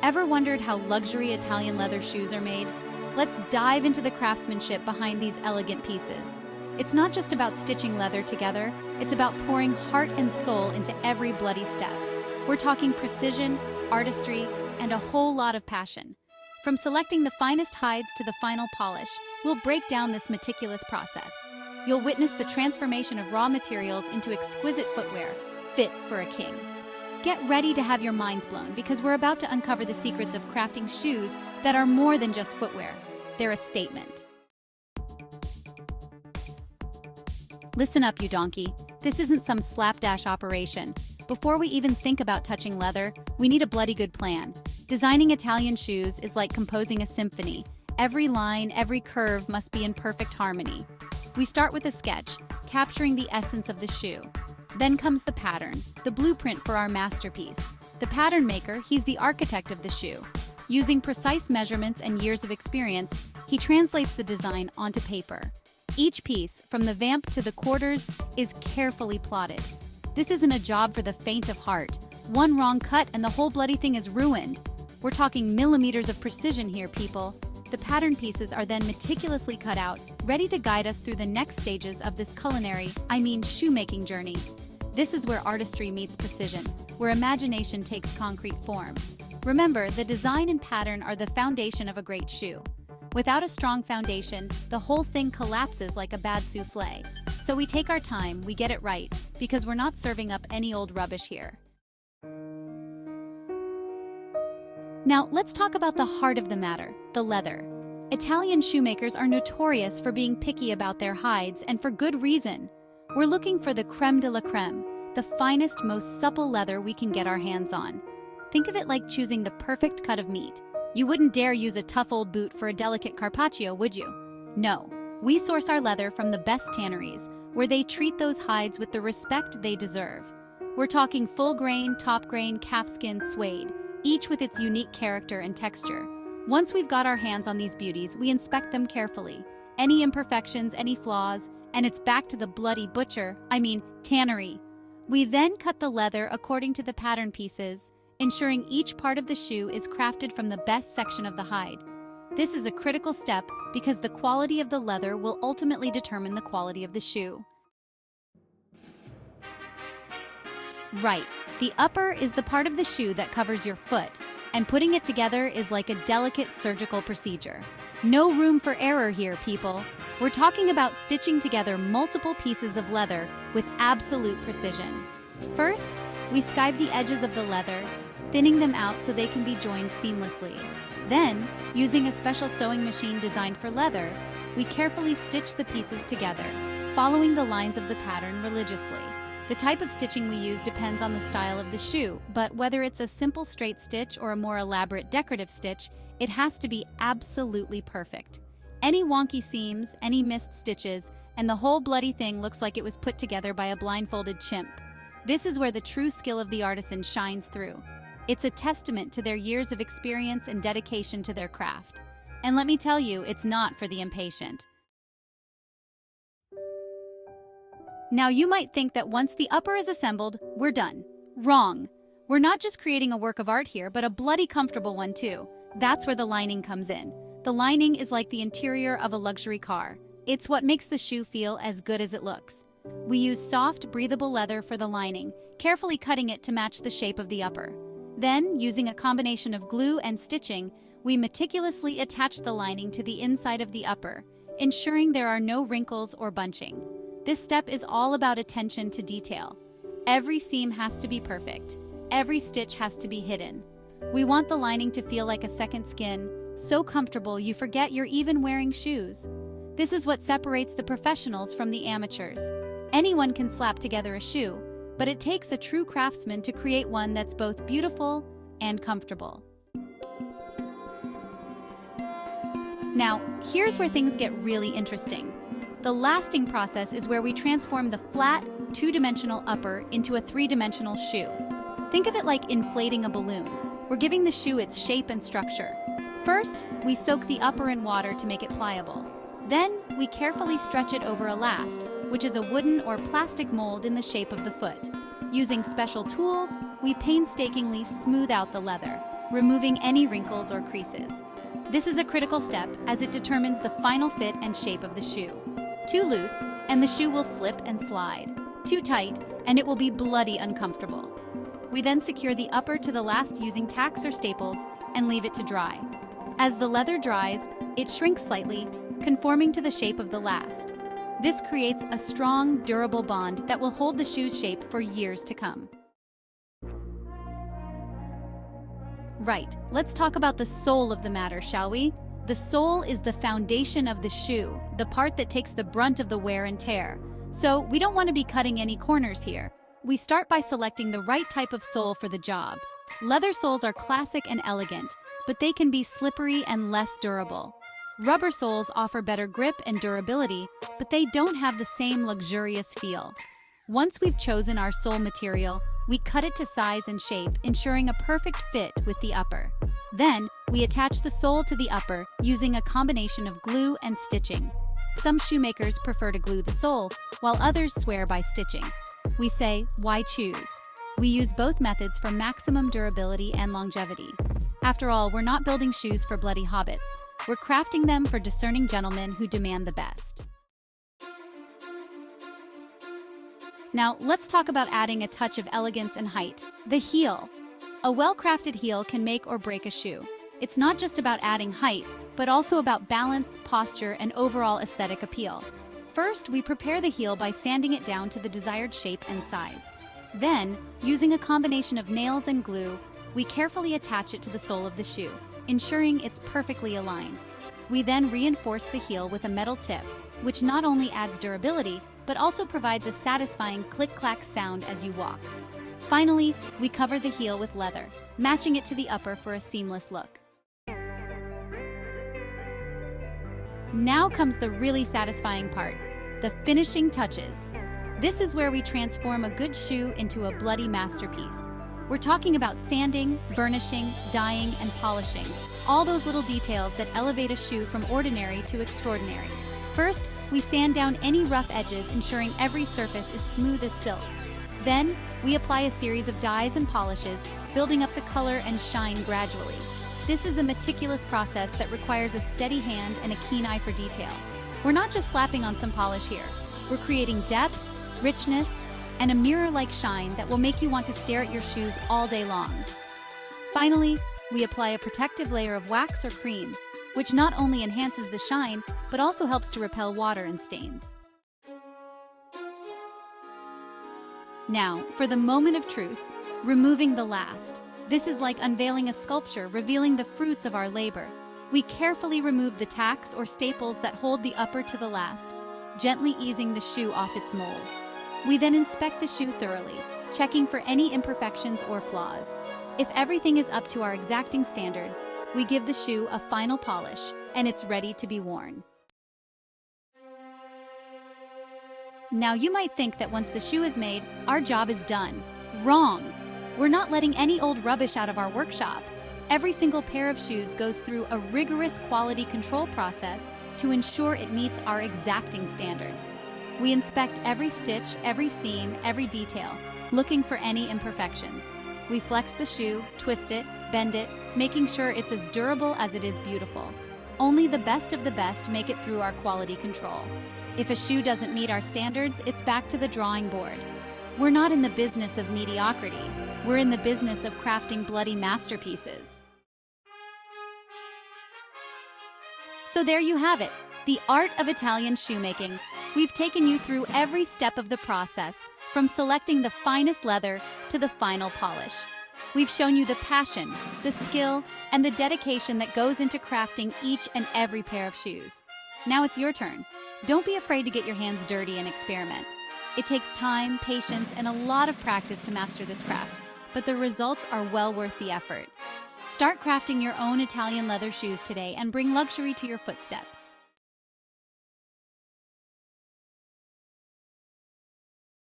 Ever wondered how luxury Italian leather shoes are made? Let's dive into the craftsmanship behind these elegant pieces. It's not just about stitching leather together, it's about pouring heart and soul into every bloody step. We're talking precision, artistry, and a whole lot of passion. From selecting the finest hides to the final polish, we'll break down this meticulous process. You'll witness the transformation of raw materials into exquisite footwear, fit for a king. Get ready to have your minds blown because we're about to uncover the secrets of crafting shoes that are more than just footwear. They're a statement. Listen up, you donkey. This isn't some slapdash operation. Before we even think about touching leather, we need a bloody good plan. Designing Italian shoes is like composing a symphony. Every line, every curve must be in perfect harmony. We start with a sketch, capturing the essence of the shoe. Then comes the pattern, the blueprint for our masterpiece. The pattern maker, he's the architect of the shoe. Using precise measurements and years of experience, he translates the design onto paper. Each piece, from the vamp to the quarters, is carefully plotted. This isn't a job for the faint of heart. One wrong cut and the whole bloody thing is ruined. We're talking millimeters of precision here, people. The pattern pieces are then meticulously cut out, ready to guide us through the next stages of this shoemaking journey. This is where artistry meets precision, where imagination takes concrete form. Remember, the design and pattern are the foundation of a great shoe. Without a strong foundation, the whole thing collapses like a bad souffle. So we take our time, we get it right, because we're not serving up any old rubbish here. Now, let's talk about the heart of the matter, the leather. Italian shoemakers are notorious for being picky about their hides, and for good reason. We're looking for the creme de la creme, the finest, most supple leather we can get our hands on. Think of it like choosing the perfect cut of meat. You wouldn't dare use a tough old boot for a delicate carpaccio, would you? No, we source our leather from the best tanneries, where they treat those hides with the respect they deserve. We're talking full grain, top grain, calfskin, suede, each with its unique character and texture. Once we've got our hands on these beauties, we inspect them carefully. Any imperfections, any flaws, and it's back to the bloody tannery. We then cut the leather according to the pattern pieces, ensuring each part of the shoe is crafted from the best section of the hide. This is a critical step because the quality of the leather will ultimately determine the quality of the shoe. Right, the upper is the part of the shoe that covers your foot, and putting it together is like a delicate surgical procedure. No room for error here, people. We're talking about stitching together multiple pieces of leather with absolute precision. First, we skive the edges of the leather, thinning them out so they can be joined seamlessly. Then, using a special sewing machine designed for leather, we carefully stitch the pieces together, following the lines of the pattern religiously. The type of stitching we use depends on the style of the shoe, but whether it's a simple straight stitch or a more elaborate decorative stitch, it has to be absolutely perfect. Any wonky seams, any missed stitches, and the whole bloody thing looks like it was put together by a blindfolded chimp. This is where the true skill of the artisan shines through. It's a testament to their years of experience and dedication to their craft. And let me tell you, it's not for the impatient. Now you might think that once the upper is assembled, we're done. Wrong. We're not just creating a work of art here, but a bloody comfortable one too. That's where the lining comes in. The lining is like the interior of a luxury car. It's what makes the shoe feel as good as it looks. We use soft, breathable leather for the lining, carefully cutting it to match the shape of the upper. Then, using a combination of glue and stitching, we meticulously attach the lining to the inside of the upper, ensuring there are no wrinkles or bunching. This step is all about attention to detail. Every seam has to be perfect. Every stitch has to be hidden. We want the lining to feel like a second skin, so comfortable you forget you're even wearing shoes. This is what separates the professionals from the amateurs. Anyone can slap together a shoe, but it takes a true craftsman to create one that's both beautiful and comfortable. Now, here's where things get really interesting. The lasting process is where we transform the flat, two-dimensional upper into a three-dimensional shoe. Think of it like inflating a balloon. We're giving the shoe its shape and structure. First, we soak the upper in water to make it pliable. Then, we carefully stretch it over a last, which is a wooden or plastic mold in the shape of the foot. Using special tools, we painstakingly smooth out the leather. removing any wrinkles or creases. This is a critical step as it determines the final fit and shape of the shoe. Too loose, and the shoe will slip and slide. Too tight, and it will be bloody uncomfortable. We then secure the upper to the last using tacks or staples and leave it to dry. As the leather dries, it shrinks slightly, conforming to the shape of the last. This creates a strong, durable bond that will hold the shoe's shape for years to come. Right, let's talk about the sole of the matter, shall we? The sole is the foundation of the shoe, the part that takes the brunt of the wear and tear. So we don't want to be cutting any corners here. We start by selecting the right type of sole for the job. Leather soles are classic and elegant, but they can be slippery and less durable. Rubber soles offer better grip and durability, but they don't have the same luxurious feel. Once we've chosen our sole material, we cut it to size and shape, ensuring a perfect fit with the upper. Then, we attach the sole to the upper using a combination of glue and stitching. Some shoemakers prefer to glue the sole, while others swear by stitching. We say, why choose? We use both methods for maximum durability and longevity. After all, we're not building shoes for bloody hobbits. We're crafting them for discerning gentlemen who demand the best. Now, let's talk about adding a touch of elegance and height. The heel. A well-crafted heel can make or break a shoe. It's not just about adding height, but also about balance, posture, and overall aesthetic appeal. First, we prepare the heel by sanding it down to the desired shape and size. Then, using a combination of nails and glue, we carefully attach it to the sole of the shoe, ensuring it's perfectly aligned. We then reinforce the heel with a metal tip, which not only adds durability, but also provides a satisfying click-clack sound as you walk. Finally, we cover the heel with leather, matching it to the upper for a seamless look. Now comes the really satisfying part, the finishing touches. This is where we transform a good shoe into a bloody masterpiece. We're talking about sanding, burnishing, dyeing, and polishing, all those little details that elevate a shoe from ordinary to extraordinary. First, we sand down any rough edges, ensuring every surface is smooth as silk. Then, we apply a series of dyes and polishes, building up the color and shine gradually. This is a meticulous process that requires a steady hand and a keen eye for detail. We're not just slapping on some polish here. We're creating depth, richness, and a mirror-like shine that will make you want to stare at your shoes all day long. Finally, we apply a protective layer of wax or cream, which not only enhances the shine, but also helps to repel water and stains. Now, for the moment of truth, removing the last. This is like unveiling a sculpture, revealing the fruits of our labor. We carefully remove the tacks or staples that hold the upper to the last, gently easing the shoe off its mold. We then inspect the shoe thoroughly, checking for any imperfections or flaws. If everything is up to our exacting standards, we give the shoe a final polish, and it's ready to be worn. Now you might think that once the shoe is made, our job is done. Wrong! We're not letting any old rubbish out of our workshop. Every single pair of shoes goes through a rigorous quality control process to ensure it meets our exacting standards. We inspect every stitch, every seam, every detail, looking for any imperfections. We flex the shoe, twist it, bend it, making sure it's as durable as it is beautiful. Only the best of the best make it through our quality control. If a shoe doesn't meet our standards, it's back to the drawing board. We're not in the business of mediocrity. We're in the business of crafting bloody masterpieces. So there you have it, the art of Italian shoemaking. We've taken you through every step of the process, from selecting the finest leather to the final polish. We've shown you the passion, the skill, and the dedication that goes into crafting each and every pair of shoes. Now it's your turn. Don't be afraid to get your hands dirty and experiment. It takes time, patience, and a lot of practice to master this craft, but the results are well worth the effort. Start crafting your own Italian leather shoes today and bring luxury to your footsteps.